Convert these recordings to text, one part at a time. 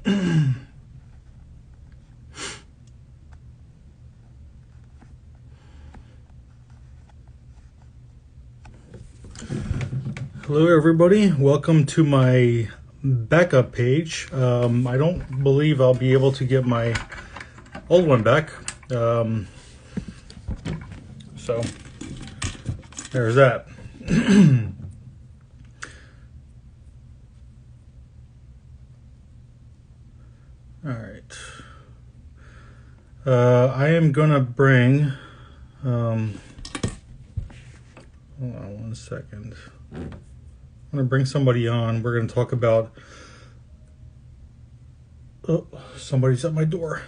Hello everybody, welcome to my backup page. I don't believe I'll be able to get my old one back. So there's that. All right. I am gonna bring, hold on 1 second. I'm gonna bring somebody on. We're gonna talk about, oh, somebody's at my door.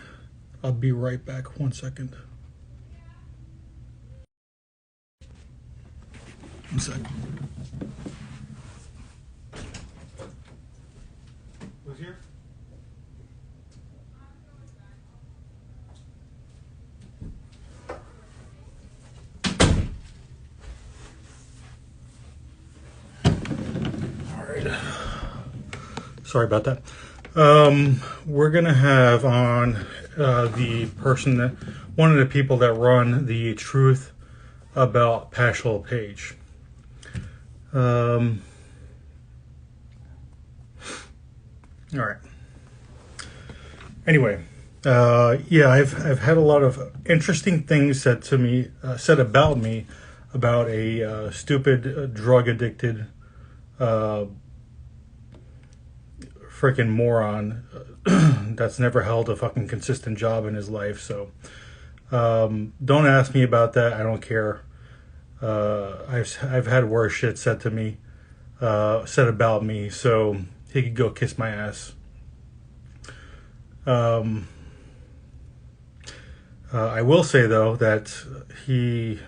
I'll be right back. 1 second. 1 second. Who's here? Sorry about that. We're gonna have on the person that, one of the people that run the Truth About Paschal page. All right. Anyway, yeah, I've had a lot of interesting things said to me, said about me, about a stupid, drug addicted, freaking moron that's never held a fucking consistent job in his life. So don't ask me about that. I don't care. I've had worse shit said to me, said about me, so he could go kiss my ass. I will say though that he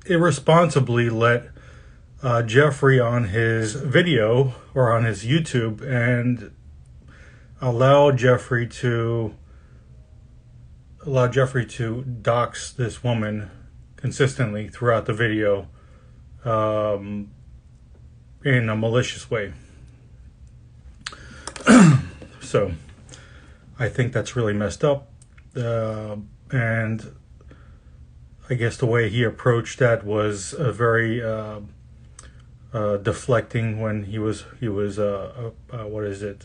irresponsibly let Geoffrey on his video or on his YouTube and allow Geoffrey to dox this woman consistently throughout the video in a malicious way. So I think that's really messed up, and I guess the way he approached that was a very deflecting when he was what is it?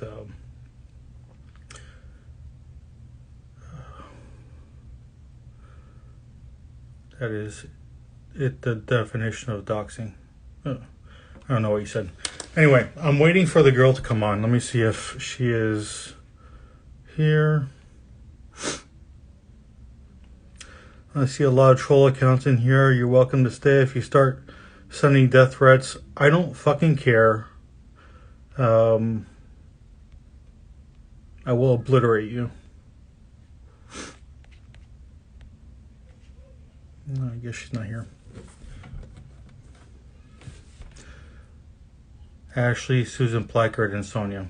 That is it. The definition of doxing. I don't know what he said. Anyway, I'm waiting for the girl to come on. Let me see if she is here. I see a lot of troll accounts in here. You're welcome to stay if you start sending death threats. I don't fucking care. I will obliterate you. I guess she's not here. Ashley, Susan Placard, and Sonia.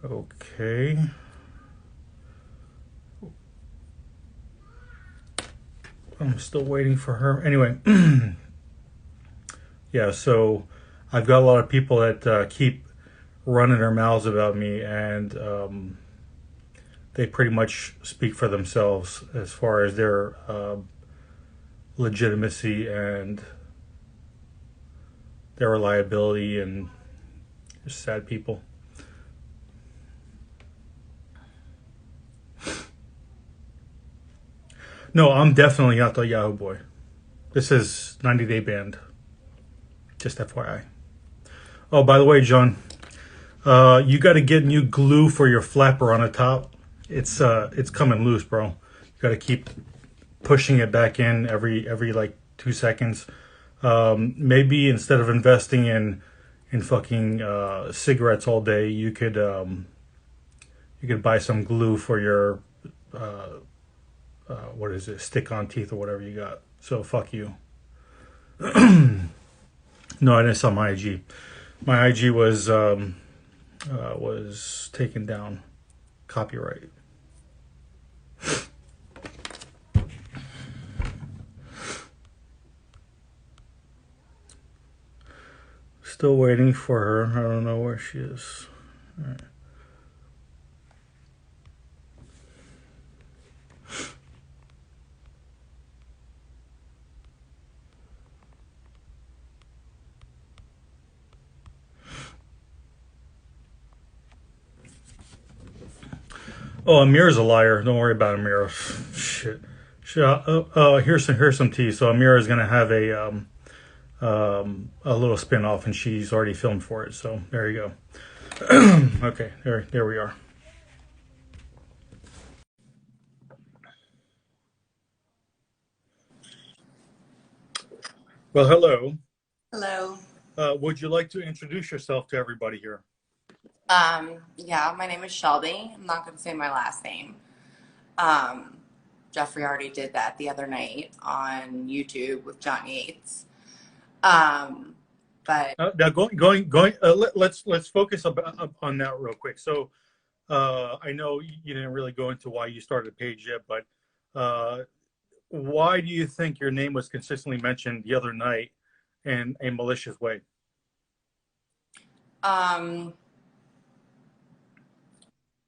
Okay. I'm still waiting for her. Anyway, yeah, so I've got a lot of people that keep running their mouths about me, and they pretty much speak for themselves as far as their legitimacy and their reliability, and just sad people. No, I'm definitely not the Yahoo boy. This is 90-day banned. Just FYI. Oh, by the way, John, you got to get new glue for your flapper on the top. It's coming loose, bro. You got to keep pushing it back in every like 2 seconds. Maybe instead of investing in fucking cigarettes all day, you could buy some glue for your what is it, stick-on teeth or whatever you got. So fuck you. No, I didn't sell my IG. My IG was taken down, copyright. Still waiting for her. I don't know where she is. Oh, Amir's a liar. Don't worry about Amir. Shit. Shit. Here's some tea. So Amir is gonna have a little spin off, and she's already filmed for it. So there you go. Okay, there we are. Well, hello. Hello. Would you like to introduce yourself to everybody here? Yeah, my name is Shelby. I'm not going to say my last name. Um, Geoffrey already did that the other night on YouTube with John Yates. Um, but Now, going. Let's focus on that real quick. So, I know you didn't really go into why you started a page yet, but uh, why do you think your name was consistently mentioned the other night in a malicious way? um,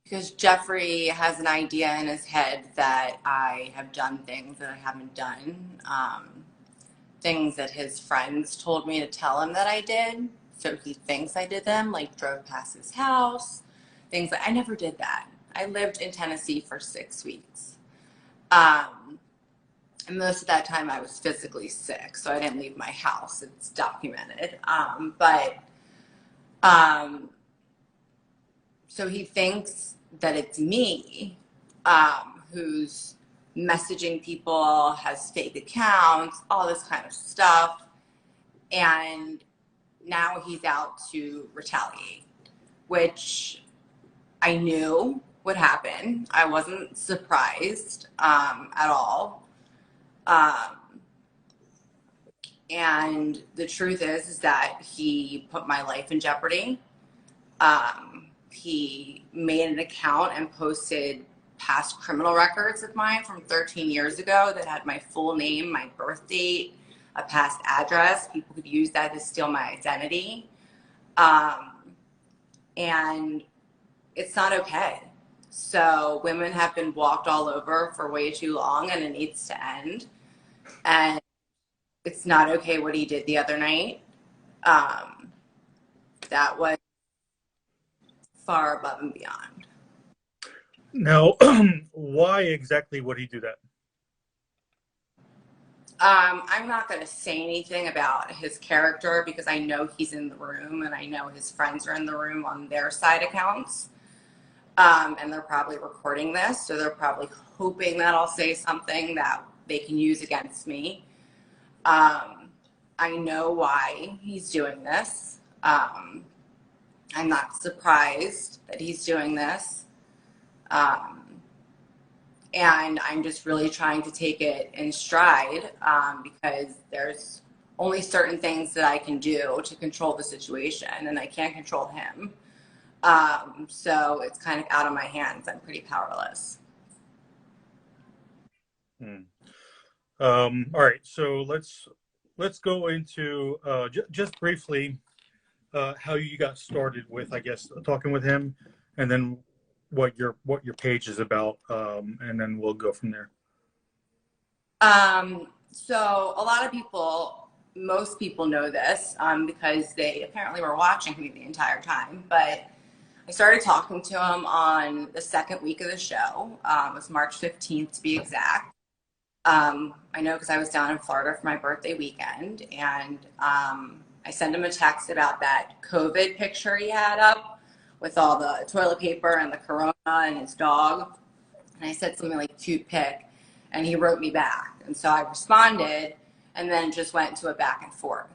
because Geoffrey has an idea in his head that I have done things that I haven't done, things that his friends told me to tell him that I did. So he thinks I did them, like drove past his house, things that I never did that. I lived in Tennessee for 6 weeks. Um, and most of that time I was physically sick, so I didn't leave my house. It's documented. Um, so he thinks that it's me who's messaging people, has fake accounts, all this kind of stuff. And now he's out to retaliate, which I knew would happen. I wasn't surprised at all. Um, and the truth is that he put my life in jeopardy. He made an account and posted past criminal records of mine from 13 years ago that had my full name, my birth date, a past address. People could use that to steal my identity. Um, and it's not okay. So women have been walked all over for way too long, and it needs to end. And it's not okay what he did the other night. Um, that was far above and beyond. Now, why exactly would he do that? I'm not going to say anything about his character because I know he's in the room and I know his friends are in the room on their side accounts. And they're probably recording this, so they're probably hoping that I'll say something that they can use against me. Um, I know why he's doing this. I'm not surprised that he's doing this. Um, and I'm just really trying to take it in stride because there's only certain things that I can do to control the situation, and I can't control him. So it's kind of out of my hands. I'm pretty powerless. Hmm. All right, so let's go into just briefly how you got started with, I guess, talking with him, and then what your page is about, and then we'll go from there. So a lot of people, most people know this because they apparently were watching me the entire time. But I started talking to him on the second week of the show. It was March 15th to be exact. I know because I was down in Florida for my birthday weekend, and I sent him a text about that COVID picture he had up with all the toilet paper and the corona and his dog. And I said something like cute pic, and he wrote me back. And so I responded and then just went into a back and forth.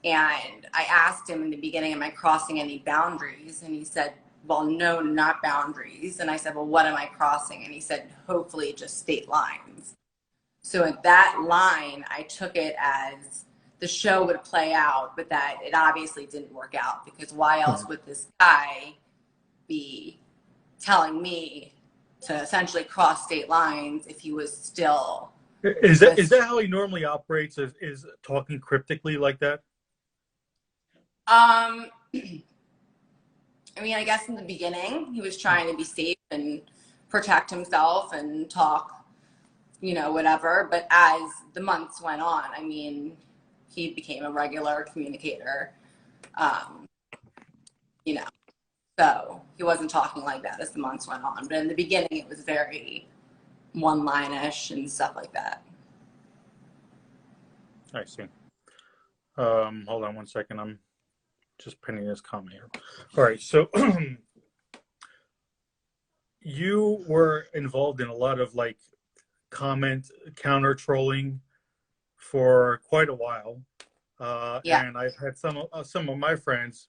And I asked him in the beginning, am I crossing any boundaries? And he said, well, no, not boundaries. And I said, well, what am I crossing? And he said, hopefully just state lines. So at that line, I took it as the show would play out, but that it obviously didn't work out because why else would this guy be telling me to essentially cross state lines if he was still Is that with. is that how he normally operates? Is talking cryptically like that? Um, I mean, I guess in the beginning, he was trying to be safe and protect himself and talk, whatever. But as the months went on, I mean, he became a regular communicator, um, you know, so he wasn't talking like that as the months went on. But in the beginning, it was very one-line-ish and stuff like that. I see. Hold on one second. I'm just pinning this comment here. All right. So you were involved in a lot of like comment counter trolling for quite a while. Yeah. And I've had some of my friends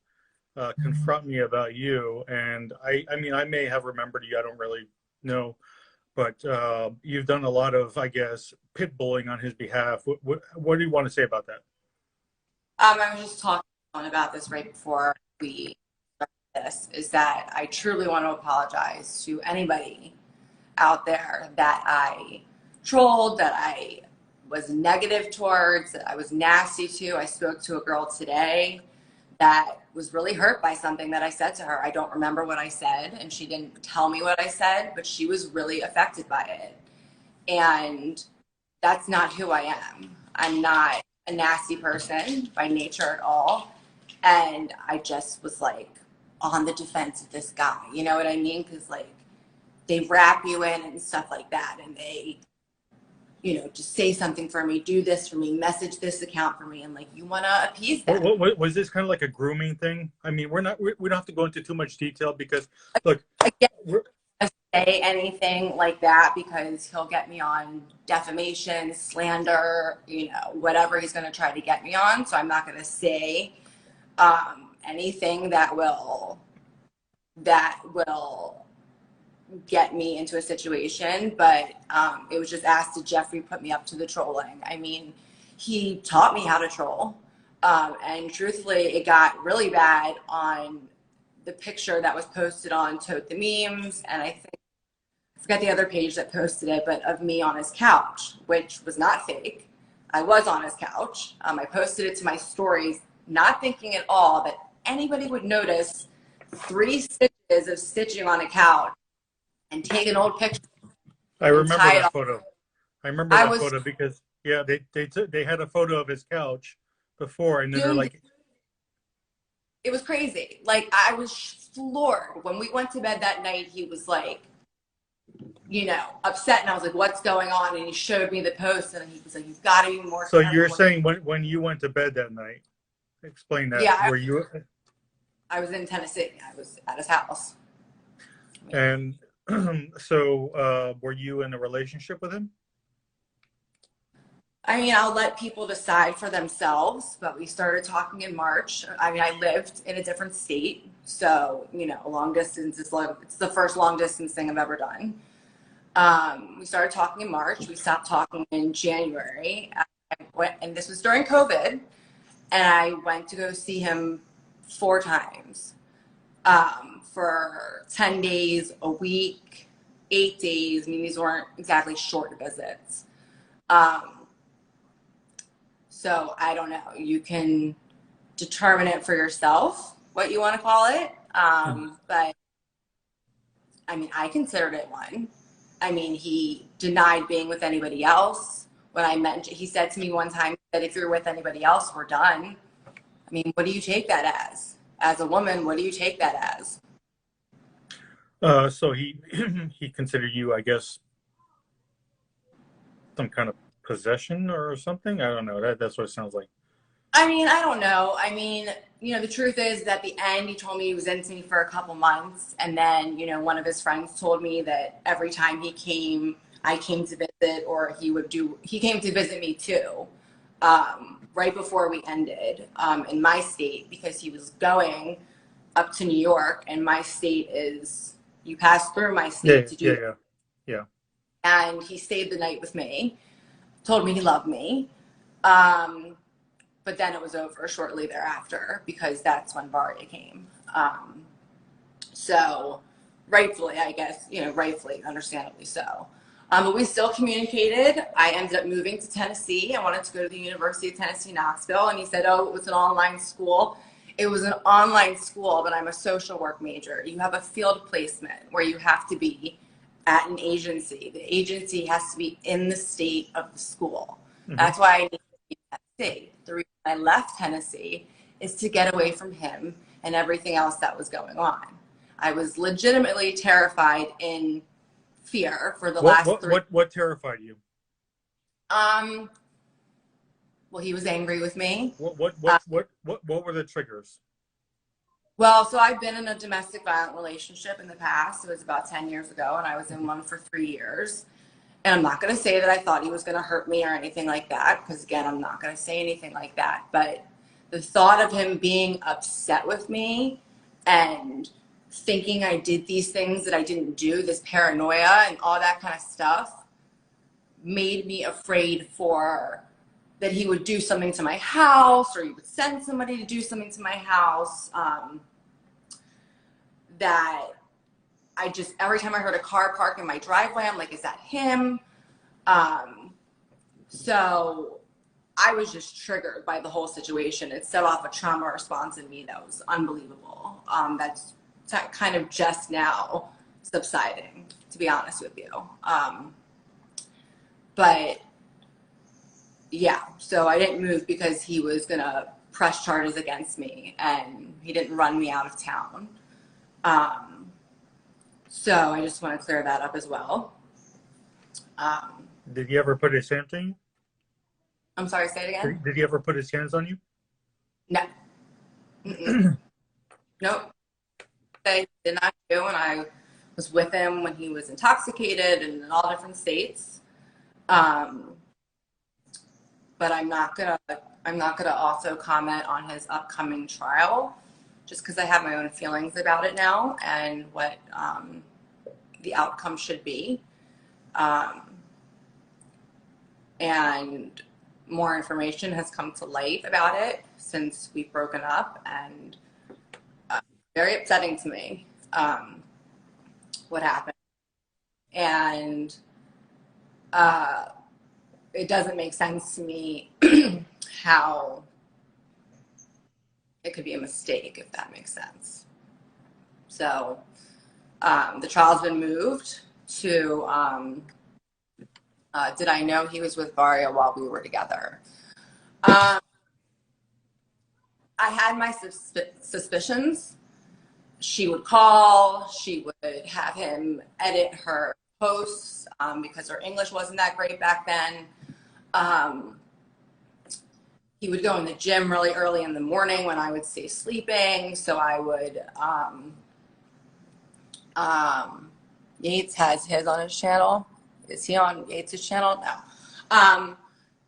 confront me about you. And I mean, I may have remembered you. I don't really know. But you've done a lot of, I guess, pit bullying on his behalf. What do you want to say about that? I was just talking about this right before we started this, is that I truly want to apologize to anybody out there that I trolled, that I was negative towards, that I was nasty to. I spoke to a girl today that was really hurt by something that I said to her. I don't remember what I said, and she didn't tell me what I said, but she was really affected by it. And that's not who I am. I'm not a nasty person by nature at all. And I just was like on the defense of this guy. You know what I mean? Because like they wrap you in and stuff like that. And they, just say something for me, do this for me, message this account for me. And like, you want to appease them. Was this kind of like a grooming thing? I mean, we don't have to go into too much detail because look, say anything like that because he'll get me on defamation, slander, whatever he's going to try to get me on. So I'm not going to say anything that will get me into a situation. But it was just asked to Geoffrey put me up to the trolling. I mean, he taught me how to troll. And truthfully, it got really bad on the picture that was posted on Tote the Memes, and I forgot the other page that posted it, but of me on his couch, which was not fake. I was on his couch. I posted it to my stories, not thinking at all that anybody would notice 3 stitches of stitching on a couch and take an old picture. I remember that photo. I remember that photo because they had a photo of his couch before, and then they're like, it was crazy. Like I was floored when we went to bed that night. He was like, upset, and I was like, what's going on? And he showed me the post, and he was like, you've got to be more. So you're saying when you went to bed that night, explain that. Yeah. Were you? I was in Tennessee. I was at his house. And so were you in a relationship with him? I mean, I'll let people decide for themselves, but we started talking in March. I mean, I lived in a different state, so, long distance is it's the first long distance thing I've ever done. We started talking in March. We stopped talking in January. And this was during COVID, and I went to go see him 4 times for 10 days, a week, 8 days. I mean, these weren't exactly short visits. So I don't know. You can determine it for yourself, what you want to call it. But I mean, I considered it one. I mean, he denied being with anybody else. When I mentioned, he said to me one time that if you're with anybody else, we're done. I mean, what do you take that as? As a woman, what do you take that as? So he considered you, I guess, some kind of possession or something. I don't know. That's what it sounds like. I mean, I don't know. I mean, the truth is that at the end, he told me he was into me for a couple months. And then, one of his friends told me that every time he came, I came to visit, or he came to visit me too, right before we ended in my state, because he was going up to New York, and my state is, you pass through my state to do. Yeah. And he stayed the night with me, told me he loved me. But then it was over shortly thereafter, because that's when Varia came. So rightfully, I guess, rightfully, understandably so. But we still communicated. I ended up moving to Tennessee. I wanted to go to the University of Tennessee, Knoxville. And he said, oh, it was an online school. it was an online school, but I'm a social work major. You have a field placement where you have to be at an agency. The agency has to be in the state of the school. Mm-hmm. That's why I need to be in that state. The reason I left Tennessee is to get away from him and everything else that was going on. I was legitimately terrified, in fear for the last 3 years. What terrified you? Well, he was angry with me. What were the triggers? Well, so I've been in a domestic violent relationship in the past. It was about 10 years ago, and I was in one for 3 years. And I'm not going to say that I thought he was going to hurt me or anything like that, because again, I'm not going to say anything like that. But the thought of him being upset with me and thinking I did these things that I didn't do, this paranoia and all that kind of stuff, made me afraid for that he would do something to my house, or he would send somebody to do something to my house. That I just, every time I heard a car park in my driveway, I'm like, is that him? So I was just triggered by the whole situation. It set off a trauma response in me that was unbelievable. That's kind of just now subsiding, to be honest with you. But yeah, so I didn't move because he was gonna press charges against me, and he didn't run me out of town. So I just want to clear that up as well. Did he ever put his hands on you? I'm sorry, say it again? Did he ever put his hands on you? No. Nope. I did not do, and I was with him when he was intoxicated and in all different states. But I'm not gonna also comment on his upcoming trial, just because I have my own feelings about it now and what the outcome should be. And more information has come to light about it since we've broken up, and very upsetting to me what happened. And it doesn't make sense to me how it could be a mistake, if that makes sense. So the trial's been moved to, did I know he was with Varia while we were together? I had my suspicions. She would call, she would have him edit her posts because her English wasn't that great back then. He would go in the gym really early in the morning when I would stay sleeping. So I would, Yates has his on his channel. Is he on Yates' channel? No.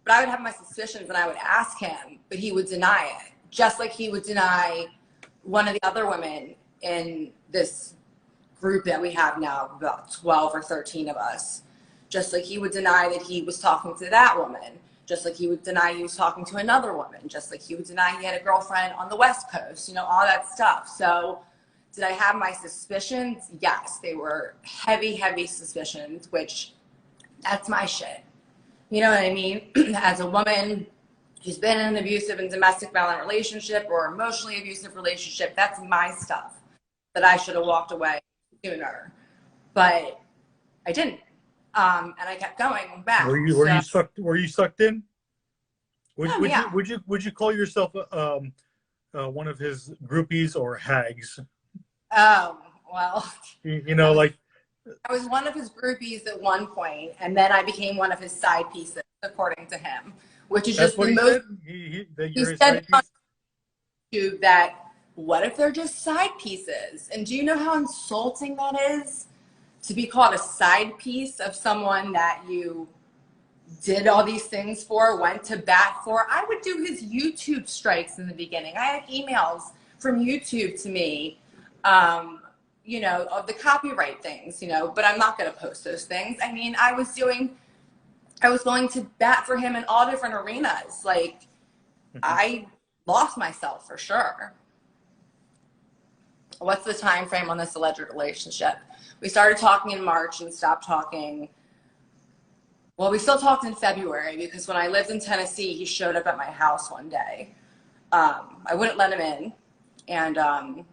But I would have my suspicions and I would ask him, but he would deny it. Just like he would deny one of the other women in this group that we have now, about 12 or 13 of us. Just like he would deny that he was talking to that woman. Just like he would deny he was talking to another woman. Just like he would deny he had a girlfriend on the West Coast, you know, all that stuff. So did I have my suspicions? Yes, they were heavy, heavy suspicions, which that's my shit. You know what I mean? As a woman who's been in an abusive and domestic violent relationship or emotionally abusive relationship, that's my stuff that I should have walked away sooner. But I didn't. And I kept going back. Were you sucked in? Would you call yourself one of his groupies or hags? Oh, well. You know, like, I was one of his groupies at one point, and then I became one of his side pieces, according to him, which is just the most. He said on YouTube that, what if they're just side pieces? And do you know how insulting that is? To be called a side piece of someone that you did all these things for, went to bat for. I would do his YouTube strikes in the beginning. I had emails from YouTube to me, you know, of the copyright things, you know, but I'm not going to post those things. I mean, I was going to bat for him in all different arenas. Like, I lost myself for sure. What's the time frame on this alleged relationship? We started talking in March and stopped talking. Well, we still talked in February because when I lived in Tennessee, he showed up at my house one day. I wouldn't let him in. And I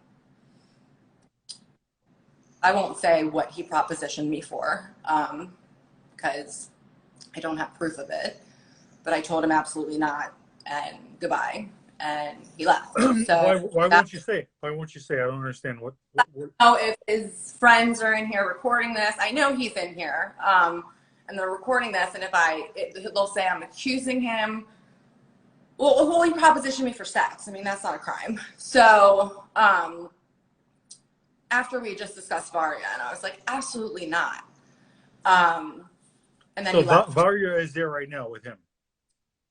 won't say what he propositioned me for because I don't have proof of it. But I told him absolutely not and goodbye. And he left. So Why won't you say it? Why won't you say it? I don't understand what... Oh, if his friends are in here recording this, I know he's in here, and they're recording this. And they'll say I'm accusing him. Well, he propositioned me for sex. I mean, that's not a crime. So after we just discussed Varia, and I was like, absolutely not. And then So he left. Varia is there right now with him?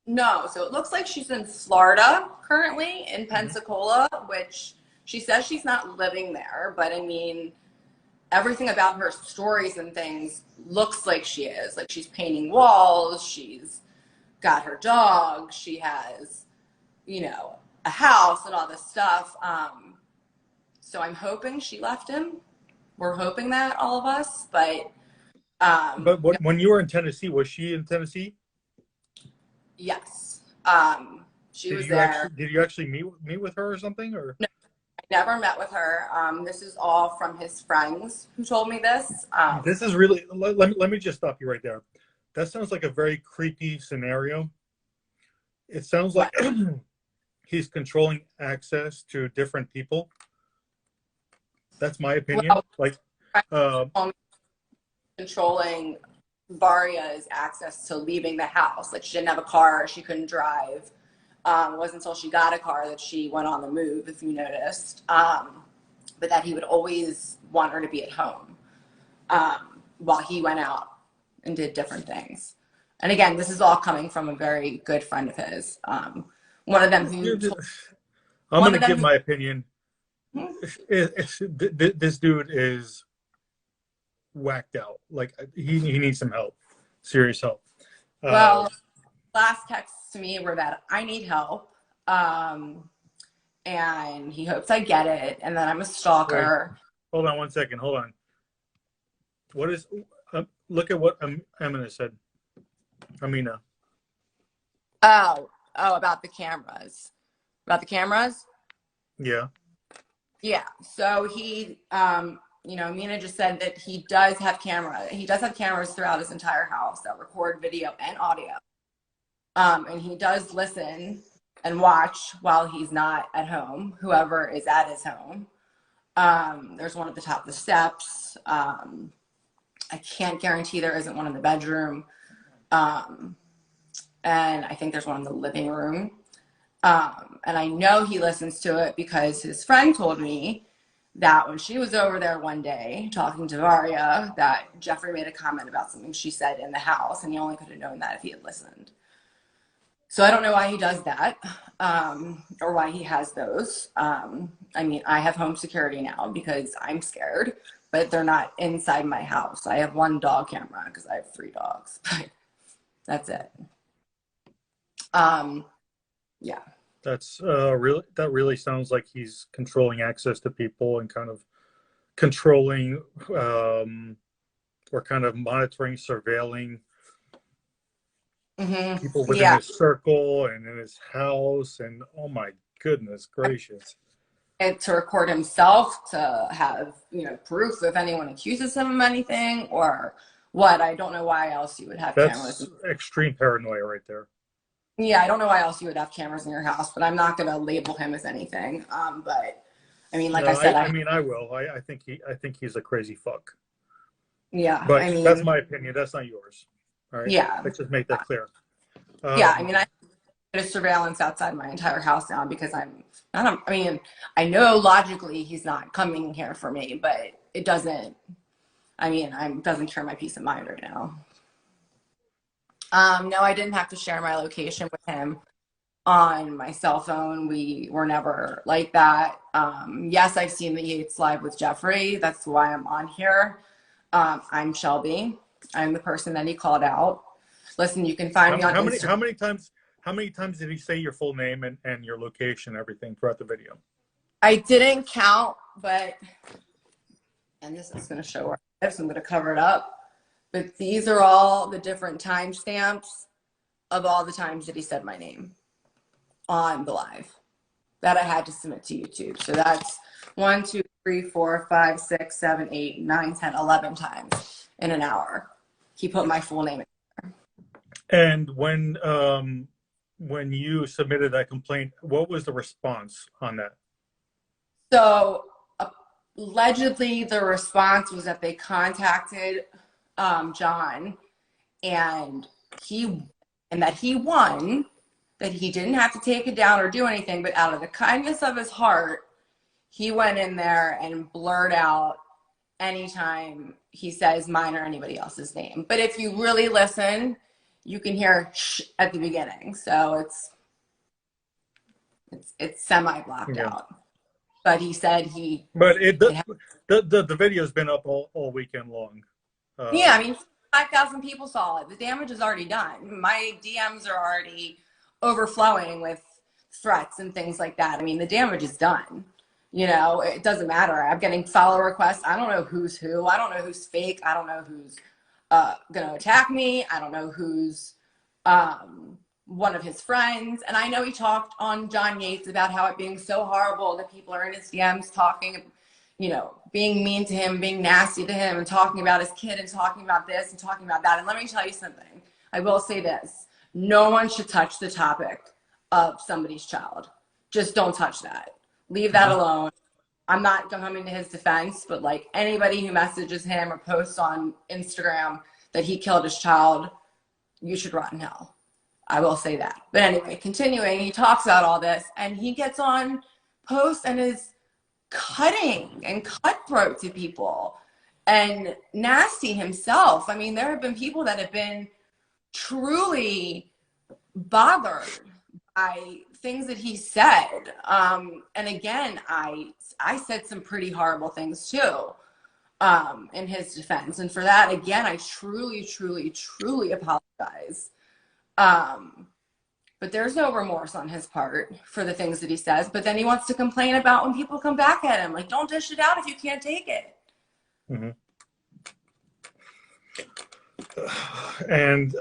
No, so it looks like she's in Florida currently, in Pensacola, which she says she's not living there, but I mean, everything about her stories and things looks like she is. Like she's painting walls, she's got her dog, she has, you know, a house and all this stuff. So I'm hoping she left him. We're hoping that, all of us, but when you were in Tennessee, was she in Tennessee? yes. She Did was you there. did you actually meet with her or something, or? No, I never met with her. This is all from his friends who told me this. This is really, let me just stop you right there. That sounds like a very creepy scenario. It sounds like he's controlling access to different people. That's my opinion. Well, controlling Varia's access to leaving the house. Like she didn't have a car, she couldn't drive. It wasn't until she got a car that she went on the move, if you noticed. But that he would always want her to be at home while he went out and did different things. And again, this is all coming from a very good friend of his. One of them who I'm going to give my opinion. This dude is whacked out. Like he needs some help, serious help. Well, last texts to me were that I need help, and he hopes I get it, and that I'm a stalker. Wait, hold on 1 second. Hold on. What is? Look at what Amina said. Amina. Oh, about the cameras. About the cameras? Yeah. Yeah. So he, you know, Amina just said that he does have camera. He does have cameras throughout his entire house that record video and audio. And he does listen and watch while he's not at home, whoever is at his home. There's one at the top of the steps. I can't guarantee there isn't one in the bedroom. And I think there's one in the living room. And I know he listens to it because his friend told me that when she was over there one day talking to Varia, that Geoffrey made a comment about something she said in the house, and he only could have known that if he had listened. So I don't know why he does that, or why he has those. I mean, I have home security now because I'm scared, but they're not inside my house. I have one dog camera because I have 3 dogs. That's it. Yeah. That's that really sounds like he's controlling access to people and kind of controlling or kind of monitoring, surveilling people within his circle and in his house. And oh my goodness gracious. And to record himself, to have, you know, proof if anyone accuses him of anything or what. I don't know why else you would have cameras. That's extreme paranoia right there. Yeah, I don't know why else you would have cameras in your house, but I'm not going to label him as anything. But I mean, like I said, I mean, I will. I think he's a crazy fuck. Yeah, but I mean, that's my opinion. That's not yours. All right. Yeah. Let's just make that clear. Yeah, I mean, I have surveillance outside my entire house now because I mean, I know logically he's not coming here for me, but it doesn't. I mean, it doesn't cure my peace of mind right now. No, I didn't have to share my location with him on my cell phone. We were never like that. Yes, I've seen the Yates live with Geoffrey. That's why I'm on here. I'm Shelby. I'm the person that he called out. Listen, you can find me on Instagram. How many times did he say your full name and your location, everything throughout the video? I didn't count, but, and this is going to show where I live, so I'm going to cover it up. But these are all the different timestamps of all the times that he said my name on the live. that I had to submit to YouTube. So that's 1, 2, 3, 4, 5, 6, 7, 8, 9, 10, 11 times in an hour. He put my full name in. And when you submitted that complaint, what was the response on that? So allegedly, the response was that they contacted John, and that he won, that he didn't have to take it down or do anything, but out of the kindness of his heart, he went in there and blurred out anytime he says mine or anybody else's name. But if you really listen, you can hear shh at the beginning. So it's semi-blocked out. But he said he... But the video's been up all weekend long. Yeah, I mean, 5,000 people saw it. The damage is already done. My DMs are already overflowing with threats and things like that. I mean, the damage is done. You know, it doesn't matter. I'm getting follow requests. I don't know who's who. I don't know who's fake. I don't know who's going to attack me. I don't know who's one of his friends. And I know he talked on John Yates about how it being so horrible that people are in his DMs talking, you know, being mean to him, being nasty to him, and talking about his kid and talking about this and talking about that. And let me tell you something. I will say this. No one should touch the topic of somebody's child. Just don't touch that. Leave that alone. I'm not coming to his defense, but like anybody who messages him or posts on Instagram that he killed his child, you should rot in hell. I will say that. But anyway, continuing, he talks about all this and he gets on posts and is cutting and cutthroat to people and nasty himself. I mean, there have been people that have been truly bothered by things that he said. And again, I said some pretty horrible things too, in his defense. And for that, again, I truly, truly, truly apologize. But there's no remorse on his part for the things that he says. But then he wants to complain about when people come back at him. Like, don't dish it out if you can't take it. Mm-hmm. And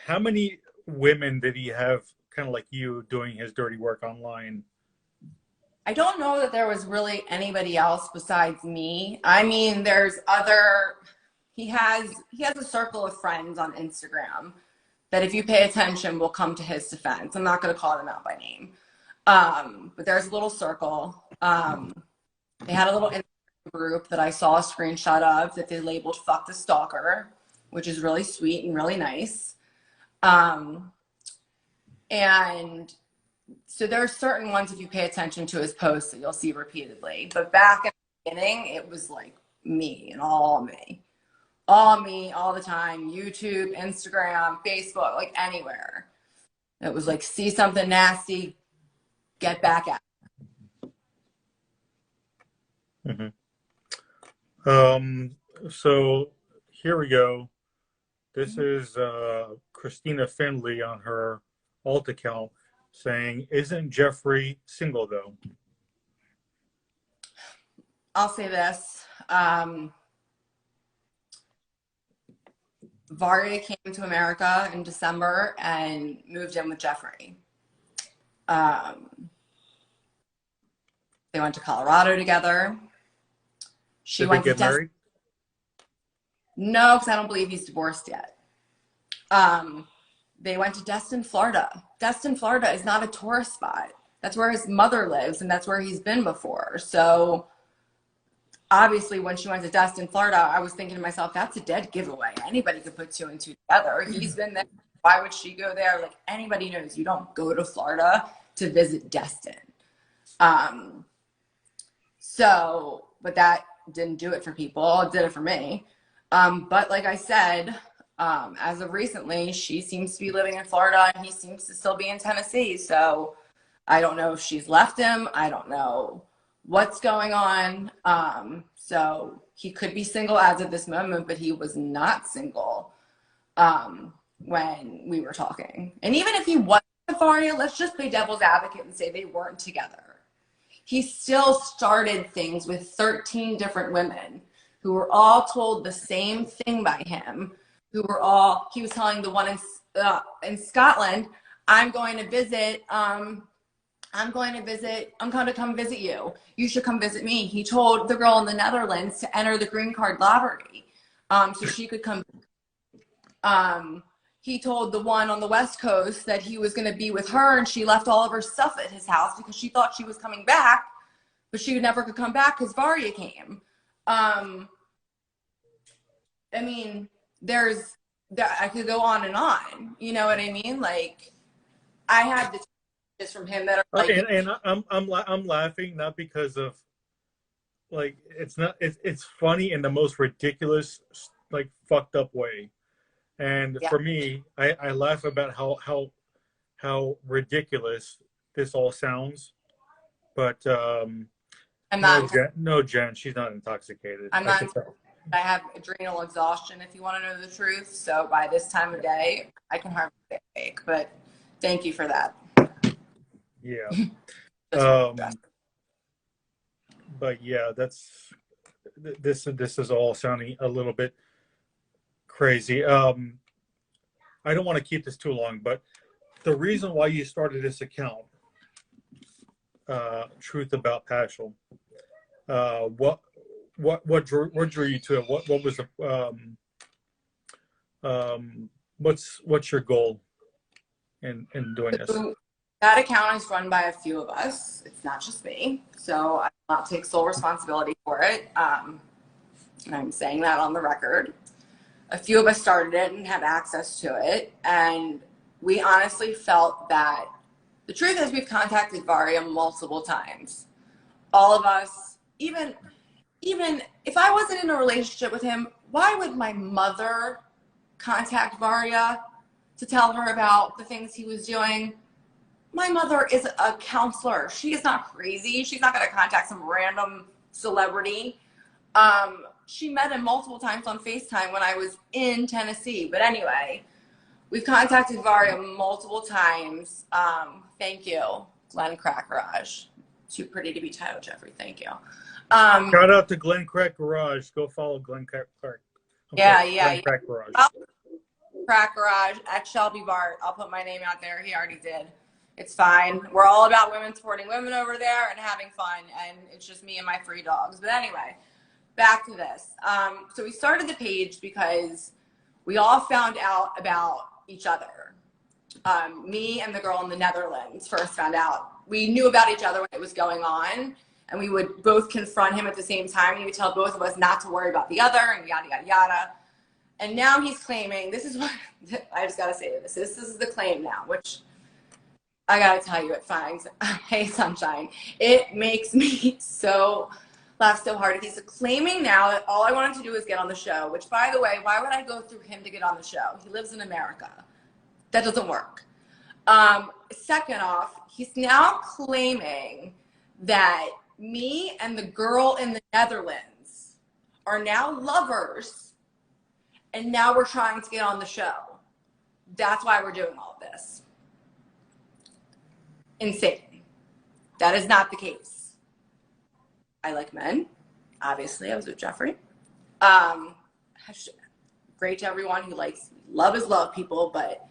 how many women did he have, kind of like you, doing his dirty work online? I don't know that there was really anybody else besides me. I mean, he has a circle of friends on Instagram that if you pay attention will come to his defense. I'm not going to call them out by name. But there's a little circle. They had a little Instagram group that I saw a screenshot of that they labeled "Fuck the Stalker," which is really sweet and really nice. And so there are certain ones, if you pay attention to his posts, that you'll see repeatedly. But back at the beginning, it was like me and all me. All me, all the time. YouTube, Instagram, Facebook, like anywhere. It was like, see something nasty, get back at it. So here we go. This is Christina Findley on her alt account saying, "Isn't Geoffrey single though?" I'll say this. Varia came to America in December and moved in with Geoffrey. They went to Colorado together. Did they get married? No, because I don't believe he's divorced yet. They went to Destin, Florida. Destin, Florida is not a tourist spot. That's where his mother lives, and that's where he's been before. So obviously, when she went to Destin, Florida, I was thinking to myself, that's a dead giveaway. Anybody could put two and two together. He's been there. Why would she go there? Like, anybody knows you don't go to Florida to visit Destin. But that didn't do it for people. It did it for me. But like I said, as of recently, she seems to be living in Florida and he seems to still be in Tennessee. So I don't know if she's left him. I don't know what's going on. So he could be single as of this moment, but he was not single when we were talking. And even if he wasn't with Varia, let's just play devil's advocate and say they weren't together. He still started things with 13 different women who were all told the same thing by him, he was telling the one in Scotland, I'm going to visit I'm going to come visit you. You should come visit me. He told the girl in the Netherlands to enter the green card lottery, so she could come. He told the one on the West Coast that he was going to be with her, and she left all of her stuff at his house because she thought she was coming back, but she never could come back because Varya came. I mean, I could go on and on. You know what I mean? Like, I have the just from him that are like, and I'm laughing not because of like it's funny in the most ridiculous, like, fucked up way. And yeah. for me, I laugh about how ridiculous this all sounds. But I'm not. no, Jen, she's not intoxicated. I'm I not. can tell. I have adrenal exhaustion, if you want to know the truth. So by this time of day, I can hardly stay awake. But thank you for that. Yeah. Just But yeah, this is all sounding a little bit crazy. I don't want to keep this too long, but the reason why you started this account, Truth About Paschal, what drew you to it? What was the what's your goal in doing this? So that account is run by a few of us. It's not just me. So I will not take sole responsibility for it. And I'm saying that on the record. A few of us started it and have access to it. And we honestly felt that the truth is we've contacted Varya multiple times. All of us, even if I wasn't in a relationship with him, why would my mother contact Varya to tell her about the things he was doing? My mother is a counselor. She is not crazy. She's not going to contact some random celebrity. She met him multiple times on FaceTime when I was in Tennessee. But anyway, we've contacted Varya multiple times. Thank you, Glenn Crack Garage. Too pretty to be titled Geoffrey. Thank you. Shout out to Glenn Crack Garage. Go follow Glenn Crack. Glenn Crack Garage. Crack Garage at Shelby Bart. I'll put my name out there. He already did. It's fine. We're all about women supporting women over there and having fun. And it's just me and my 3 dogs. But anyway, back to this. So we started the page because we all found out about each other. Me and the girl in the Netherlands first found out. We knew about each other when it was going on. And we would both confront him at the same time. And he would tell both of us not to worry about the other and yada, yada, yada. And now he's claiming, this is what, I just got to say this. This is the claim now, which I got to tell you, it finds, hey, sunshine, it makes me laugh so hard. He's claiming now that all I wanted to do is get on the show, which, by the way, why would I go through him to get on the show? He lives in America. That doesn't work. Second off, he's now claiming that me and the girl in the Netherlands are now lovers, and now we're trying to get on the show. That's why we're doing all of this. Insane. That is not the case. I like men. Obviously, I was with Geoffrey. Great to everyone who love is love people, but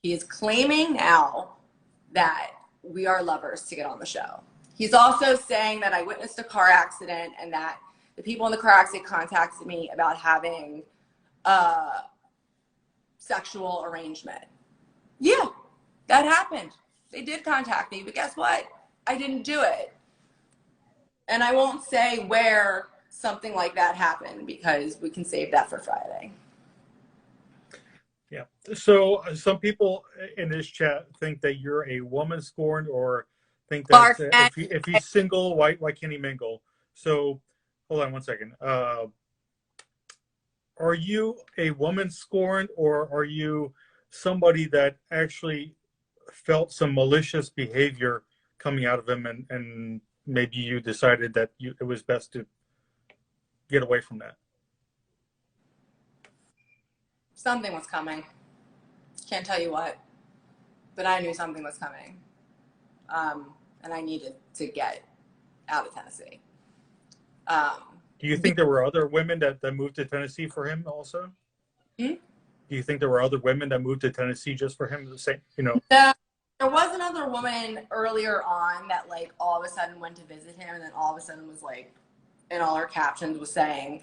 he is claiming now that we are lovers to get on the show. He's also saying that I witnessed a car accident and that the people in the car accident contacted me about having a sexual arrangement. Yeah, that happened. They did contact me, but guess what? I didn't do it. And I won't say where something like that happened because we can save that for Friday. Yeah. So some people in this chat think that you're a woman scorned, or think that if he's single, why can't he mingle? So hold on one second. Are you a woman scorned, or are you somebody that actually felt some malicious behavior coming out of him, and maybe you decided that it was best to get away from that? Something was coming. Can't tell you what, but I knew something was coming. And I needed to get out of Tennessee. Do you think there were other women that moved to Tennessee for him also? Hmm? Do you think there were other women that moved to Tennessee just for him? The same, No, There was another woman earlier on that like all of a sudden went to visit him, and then all of a sudden was like, in all her captions was saying,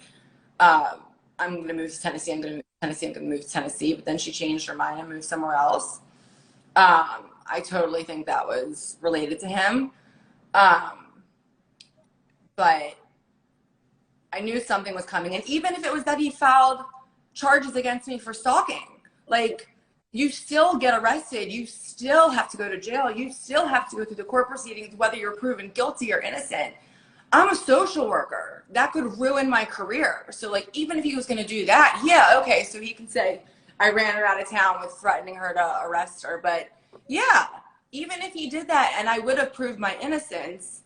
I'm going to move to Tennessee. I'm going to move to Tennessee. I'm going to move to Tennessee. But then she changed her mind and moved somewhere else. I totally think that was related to him. But I knew something was coming. And even if it was that he filed charges against me for stalking, like, you still get arrested. You still have to go to jail. You still have to go through the court proceedings, whether you're proven guilty or innocent. I'm a social worker. That could ruin my career. So, like, even if he was going to do that, yeah, okay, so he can say, I ran her out of town with threatening her to arrest her. But, yeah, even if he did that and I would have proved my innocence,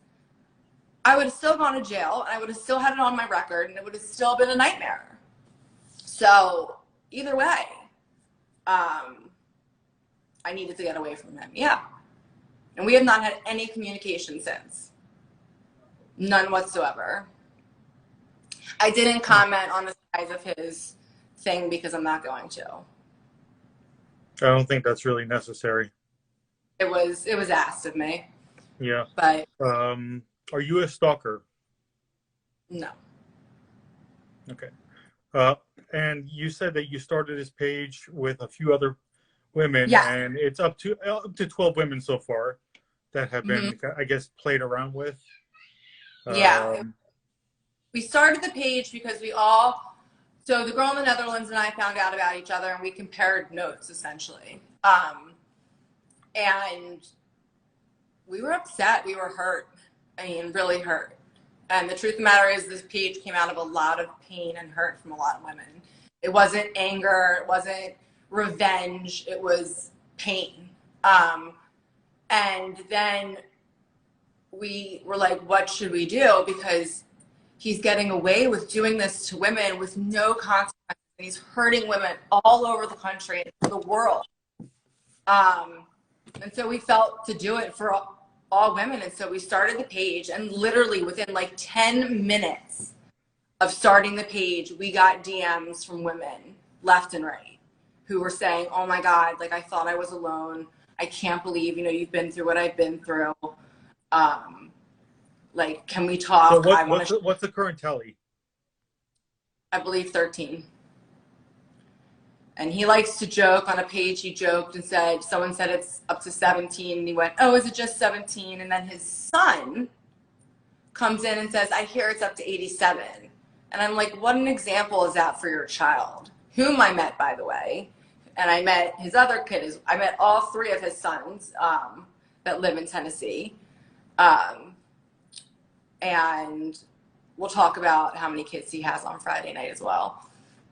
I would have still gone to jail, and I would have still had it on my record, and it would have still been a nightmare. So, either way, I needed to get away from him. Yeah. And we have not had any communication since. None whatsoever. I didn't comment on the size of his thing because I'm not going to. I don't think that's really necessary. It was asked of me. Yeah. But are you a stalker? no. Okay. And you said that you started this page with a few other women, Yes. and it's up to 12 women so far that have been, I guess, played around with. Yeah. We started the page because so the girl in the Netherlands and I found out about each other, and we compared notes, essentially. And we were upset. We were hurt. I mean, really hurt. And the truth of the matter is, this page came out of a lot of pain and hurt from a lot of women. It wasn't anger. It wasn't revenge. It was pain. And then we were like, what should we do? Because he's getting away with doing this to women with no consequences. And he's hurting women all over the country and the world. And so we felt to do it for all women. And so we started the page, and literally within like 10 minutes of starting the page, we got DMs from women left and right who were saying, oh my God, like, I thought I was alone. I can't believe, you've been through what I've been through. Like, can we talk? So what's the current tally? I believe 13. And he likes to joke. On a page, he joked and said, someone said it's up to 17. And he went, oh, is it just 17? And then his son comes in and says, I hear it's up to 87. And I'm like, what an example is that for your child? Whom I met, by the way. And I met his other kid. I met all three of his sons that live in Tennessee. And we'll talk about how many kids he has on Friday night as well.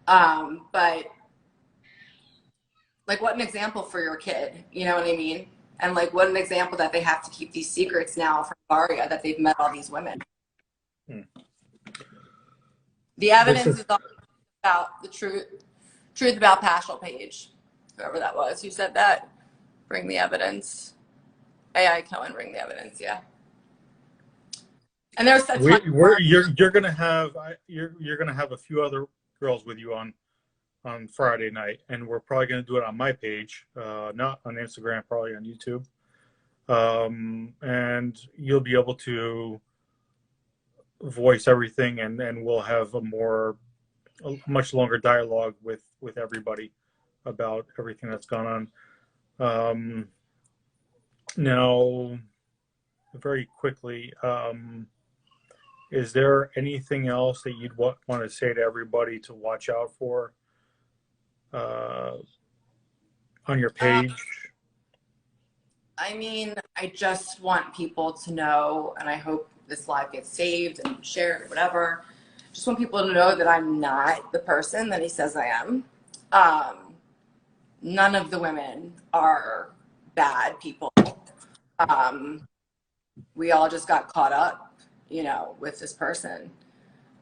But like, what an example for your kid, you know what I mean? And like, what an example that they have to keep these secrets now from Varia, that they've met all these women. The evidence is all about the truth about Paschal page. Whoever that was who said that, bring the evidence. AI Cohen, bring the evidence. Yeah. And there's you're gonna have a few other girls with you on Friday night, and we're probably gonna do it on my page, not on Instagram, probably on YouTube. And you'll be able to voice everything, and we'll have a much longer dialogue with everybody about everything that's gone on. Now, very quickly, is there anything else that you'd want to say to everybody to watch out for on your page? I mean, I just want people to know, and I hope this live gets saved and shared or whatever. Just want people to know that I'm not the person that he says I am. None of the women are bad people. We all just got caught up, with this person.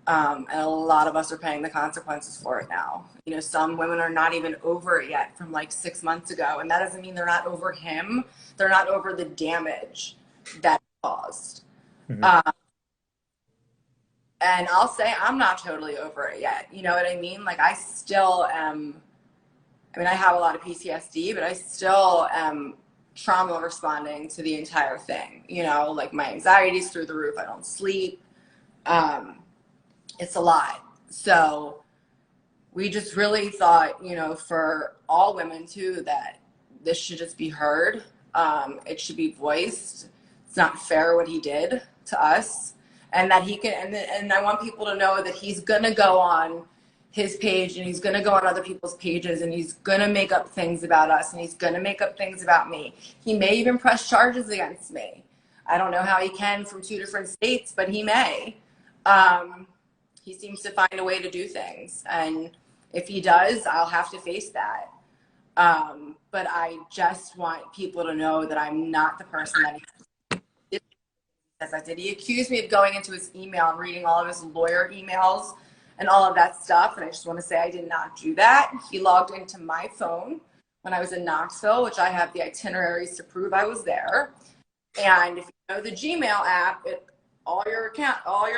And a lot of us are paying the consequences for it now. Some women are not even over it yet from like 6 months ago. And that doesn't mean they're not over him. They're not over the damage that caused. Mm-hmm. And I'll say I'm not totally over it yet. You know what I mean? Like, I still am. I mean, I have a lot of PTSD, but I still am trauma responding to the entire thing. You know, like my anxiety's through the roof. I don't sleep. It's a lot. So we just really thought, you know, for all women too, that this should just be heard. It should be voiced. It's not fair what he did to us, and that he can. And I want people to know that he's gonna go on his page, and he's gonna go on other people's pages, and he's gonna make up things about us, and he's gonna make up things about me. He may even press charges against me. I don't know how he can from 2 different states, but he may. He seems to find a way to do things, and if he does, I'll have to face that. But I just want people to know that I'm not the person that he says I did. He accused me of going into his email and reading all of his lawyer emails and all of that stuff. And I just want to say I did not do that. He logged into my phone when I was in Knoxville, which I have the itineraries to prove I was there. And if you know the Gmail app, all your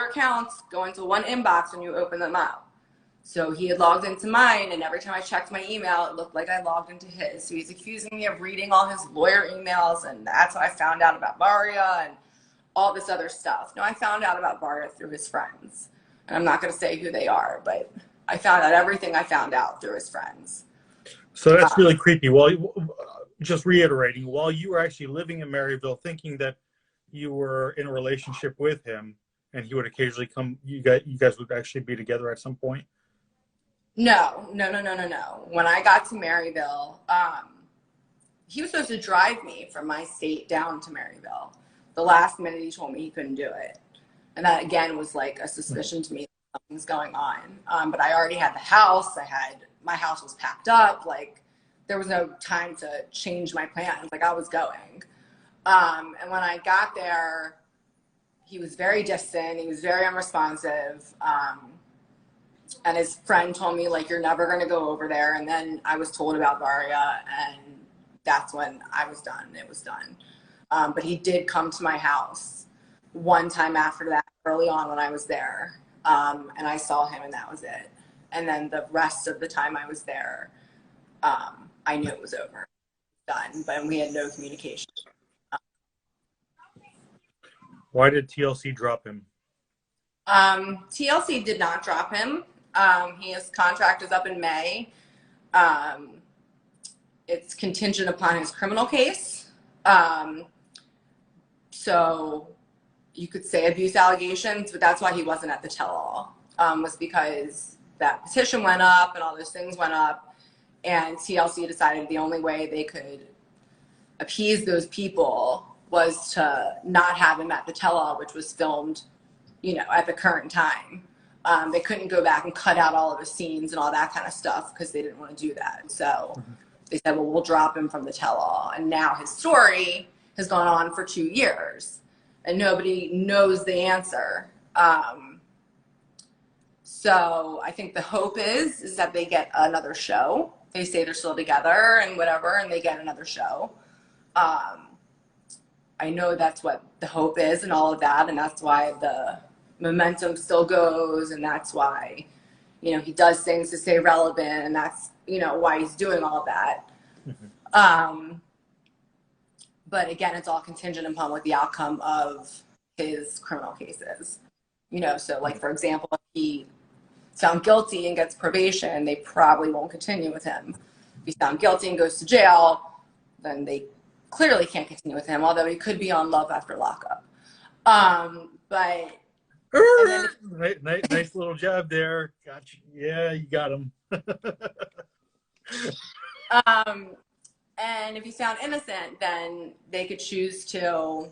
accounts go into one inbox when you open them up. So he had logged into mine, and every time I checked my email, it looked like I logged into his. So he's accusing me of reading all his lawyer emails, and that's how I found out about Varia and all this other stuff. No, I found out about Varia through his friends. And I'm not going to say who they are, but I found out everything I found out through his friends. So that's really creepy. Well, just reiterating, while you were actually living in Maryville, thinking that you were in a relationship with him, and he would occasionally come, you guys would actually be together at some point? No. When I got to Maryville, he was supposed to drive me from my state down to Maryville. The last minute he told me he couldn't do it. And that again was like a suspicion to me that something's going on. But I already had the house. My house was packed up. Like there was no time to change my plans. Like I was going. And when I got there, he was very distant. He was very unresponsive. And his friend told me, like, you're never going to go over there. And then I was told about Varia, and that's when I was done. It was done. But he did come to my house one time after that, early on when I was there. And I saw him, and that was it. And then the rest of the time I was there, I knew it was over. Done. But we had no communication. Why did TLC drop him? TLC did not drop him. His contract is up in May. It's contingent upon his criminal case. So you could say abuse allegations, but that's why he wasn't at the tell-all, was because that petition went up and all those things went up, and TLC decided the only way they could appease those people was to not have him at the tell-all, which was filmed, you know, at the current time. They couldn't go back and cut out all of the scenes and all that kind of stuff because they didn't want to do that. So they said, well, we'll drop him from the tell-all. And now his story has gone on for 2 years and nobody knows the answer. So I think the hope is that they get another show. They say they're still together and whatever, and they get another show. I know that's what the hope is and all of that, and that's why the momentum still goes, and that's why, you know, he does things to stay relevant, and that's, you know, why he's doing all of that. But again, it's all contingent upon what the outcome of his criminal cases. You know, so like, for example, if he found guilty and gets probation, they probably won't continue with him. If he's found guilty and goes to jail, then they clearly can't continue with him, although he could be on Love After Lockup. But nice little jab there. Gotcha. Yeah, you got him. And if he's found innocent, then they could choose to.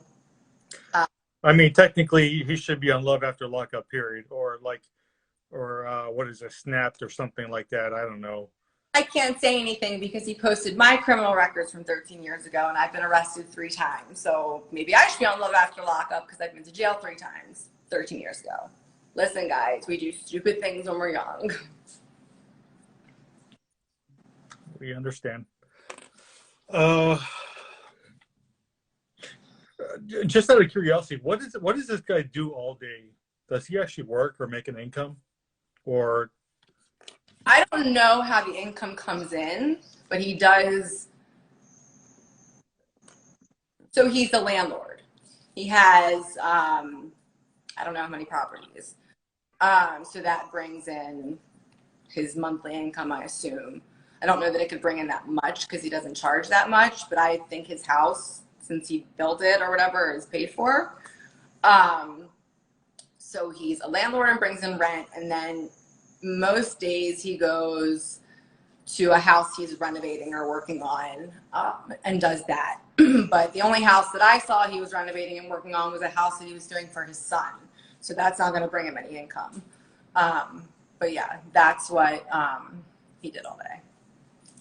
I mean, technically, he should be on Love After Lockup, period, or what is it, Snapped or something like that. I don't know. I can't say anything because he posted my criminal records from 13 years ago, and I've been arrested 3 times. So maybe I should be on Love After Lockup because I've been to jail 3 times 13 years ago. Listen, guys, we do stupid things when we're young. We understand. Just out of curiosity, what does this guy do all day? Does he actually work or make an income? Or I don't know how the income comes in, but he does So he's a landlord. He has, I don't know how many properties. So that brings in his monthly income, I assume. I don't know that it could bring in that much because he doesn't charge that much, but I think his house, since he built it or whatever, is paid for. So he's a landlord and brings in rent, and then most days he goes to a house he's renovating or working on, and does that. But the only house that I saw he was renovating and working on was a house that he was doing for his son. So that's not going to bring him any income. But yeah, that's what he did all day.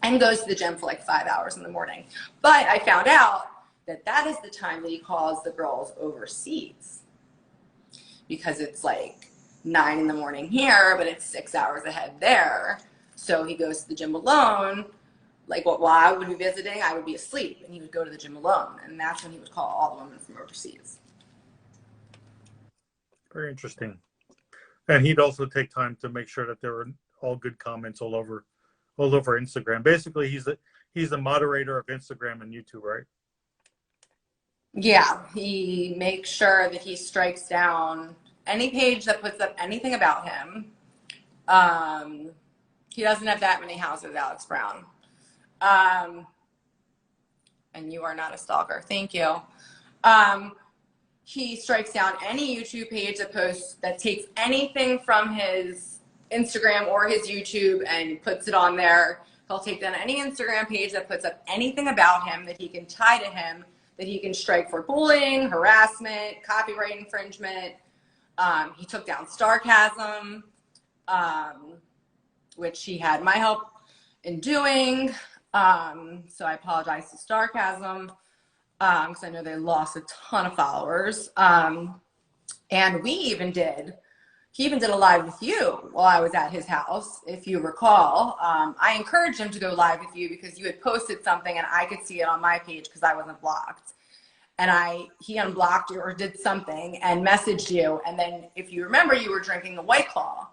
And goes to the gym for like 5 hours in the morning. But I found out that that is the time that he calls the girls overseas, because it's like 9 in the morning here, but it's 6 hours ahead there. So he goes to the gym alone. Like, while I would be visiting, I would be asleep, and he would go to the gym alone. And that's when he would call all the women from overseas. Very interesting. And he'd also take time to make sure that there were all good comments all over Instagram. Basically, he's the moderator of Instagram and YouTube, right? Yeah, he makes sure that he strikes down any page that puts up anything about him. He doesn't have that many houses, Alex Brown. And you are not a stalker. Thank you. He strikes down any YouTube page that takes anything from his Instagram or his YouTube and puts it on there. He'll take down any Instagram page that puts up anything about him that he can tie to him, that he can strike for bullying, harassment, copyright infringement. He took down sarcasm, which he had my help in doing. So I apologize to sarcasm, because I know they lost a ton of followers. And he even did a live with you while I was at his house, if you recall. I encouraged him to go live with you because you had posted something and I could see it on my page because I wasn't blocked. And he unblocked you or did something and messaged you. And then, if you remember, you were drinking the White Claw.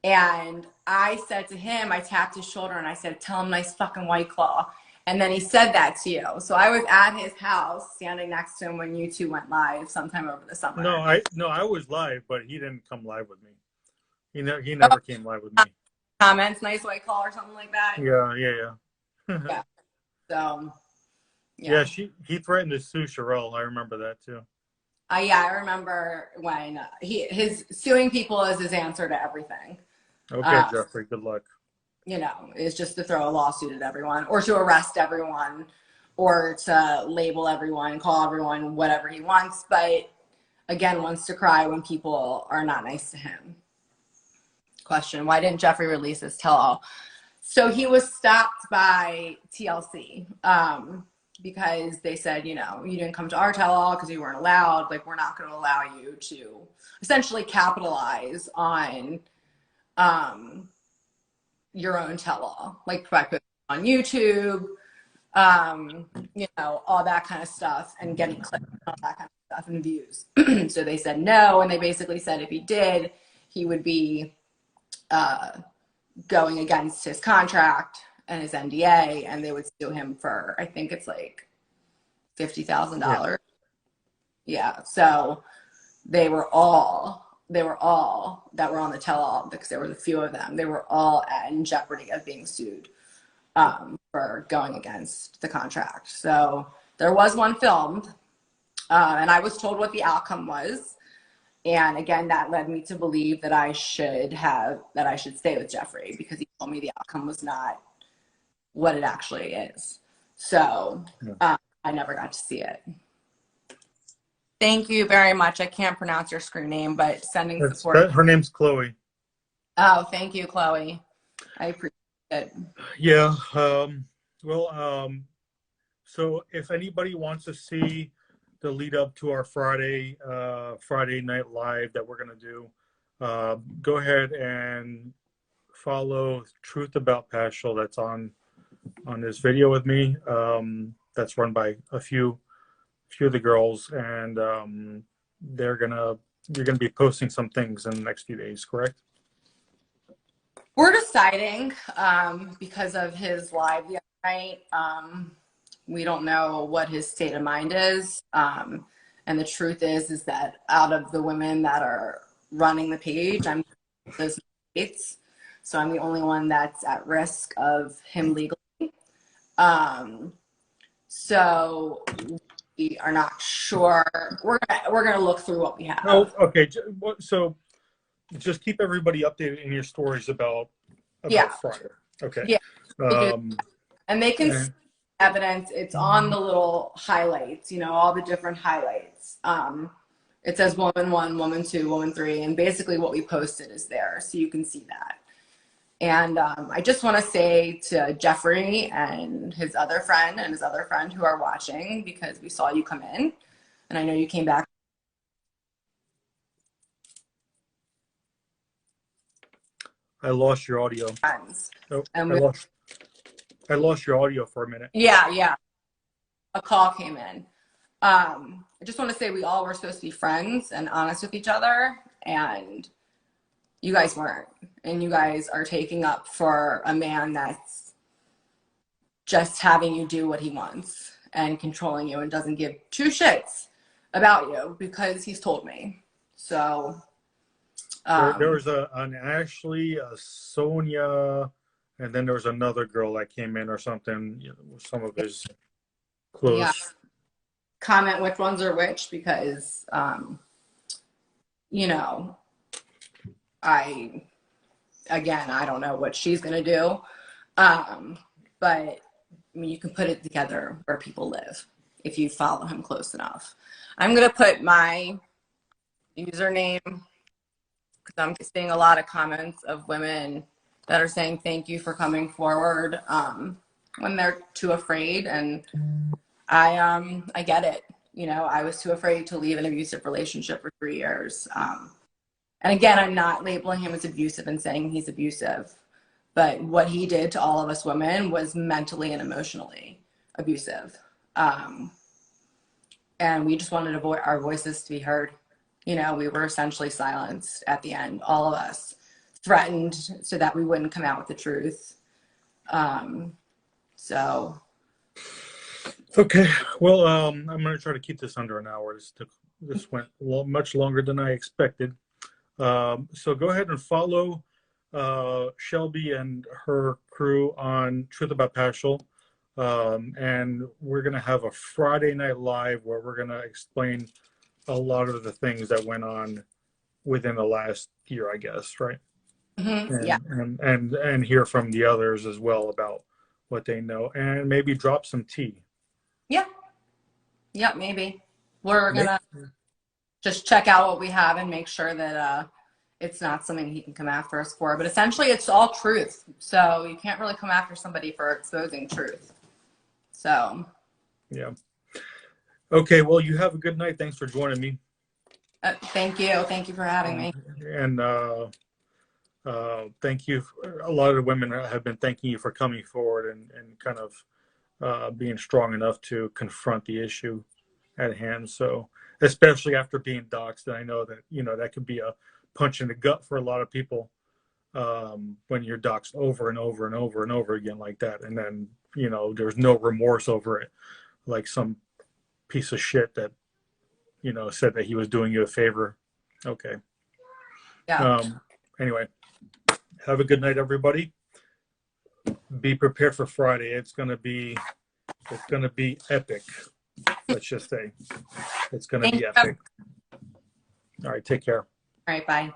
And I said to him, I tapped his shoulder and I said, tell him nice fucking White Claw. And then he said that to you. So I was at his house standing next to him when you two went live sometime over the summer. No, I was live, but he didn't come live with me. He never came live with me. Comments, nice White Claw or something like that. Yeah. Yeah. So yeah, he threatened to sue Sherelle. I remember that too. Yeah, I remember when his suing people is his answer to everything. Okay, Geoffrey, good luck. Is just to throw a lawsuit at everyone, or to arrest everyone, or to label everyone, call everyone whatever he wants, but again, wants to cry when people are not nice to him. Question: why didn't Geoffrey release his tell-all? So he was stopped by TLC, because they said, you didn't come to our tell-all because you weren't allowed. Like, we're not going to allow you to essentially capitalize on your own tell-all, like on YouTube, all that kind of stuff, and getting clicks and all that kind of stuff and views. So they said no, and they basically said if he did, he would be going against his contract and his NDA, and they would sue him for, I think it's like $50,000. Yeah. So they were all that were on the tell-all, because there was a few of them. They were all in jeopardy of being sued for going against the contract. So there was one filmed, and I was told what the outcome was. And again, that led me to believe that I should stay with Geoffrey, because he told me the outcome was not what it actually is. So I never got to see it. Thank you very much. I can't pronounce your screen name, but sending support. Her name's Chloe. Oh, thank you, Chloe. I appreciate it. Yeah. So if anybody wants to see the lead up to our Friday night live that we're gonna do, go ahead and follow Truth About Paschal. That's on this video with me. That's run by a few of the girls, and you're gonna be posting some things in the next few days, correct? We're deciding, because of his live the other night, We don't know what his state of mind is. And the truth is that out of the women that are running the page, I'm those states. So I'm the only one that's at risk of him legally. So we are not sure. We're gonna look through what we have. Oh, okay. So just keep everybody updated in your stories about Friday. Okay. Yeah. And they can see evidence. It's on the little highlights, all the different highlights. It says woman 1, woman 2, woman 3, and basically what we posted is there, so you can see that. And I just want to say to Geoffrey and his other friend who are watching, because we saw you come in, and I know you came back. I lost your audio. Oh, And I lost your audio for a minute. Yeah. A call came in. I just want to say we all were supposed to be friends and honest with each other, and you guys weren't. And you guys are taking up for a man that's just having you do what he wants and controlling you and doesn't give two shits about you because he's told me. So there was an Ashley, a Sonia, and then there was another girl that came in or something, with some of his clothes. Yeah. Comment which ones are which, because I don't know what she's gonna do, but you can put it together where people live if you follow him close enough. I'm gonna put my username because I'm seeing a lot of comments of women that are saying thank you for coming forward when they're too afraid, and I get it. I was too afraid to leave an abusive relationship for 3 years. And again, I'm not labeling him as abusive and saying he's abusive, but what he did to all of us women was mentally and emotionally abusive. And we just wanted our voices to be heard. We were essentially silenced at the end, all of us, threatened so that we wouldn't come out with the truth. Okay, well, I'm going to try to keep this under an hour. This went much longer than I expected. So go ahead and follow Shelby and her crew on Truth About Paschal. And we're going to have a Friday night live where we're going to explain a lot of the things that went on within the last year, I guess, right? Mm-hmm. Yeah. And hear from the others as well about what they know, and maybe drop some tea. Yeah, maybe. We're going to just check out what we have and make sure that it's not something he can come after us for. But essentially, it's all truth. So you can't really come after somebody for exposing truth. So. Yeah. Okay, well, you have a good night. Thanks for joining me. Thank you. Thank you for having me. And thank you. A lot of the women have been thanking you for coming forward and kind of being strong enough to confront the issue at hand. So, especially after being doxxed, I know that that could be a punch in the gut for a lot of people when you're doxxed over and over and over and over again like that, and then there's no remorse over it, like some piece of shit that said that he was doing you a favor. Okay. Yeah. Anyway, have a good night, everybody. Be prepared for Friday. It's gonna be epic. Let's just say it's gonna be epic. All right, take care. All right, bye.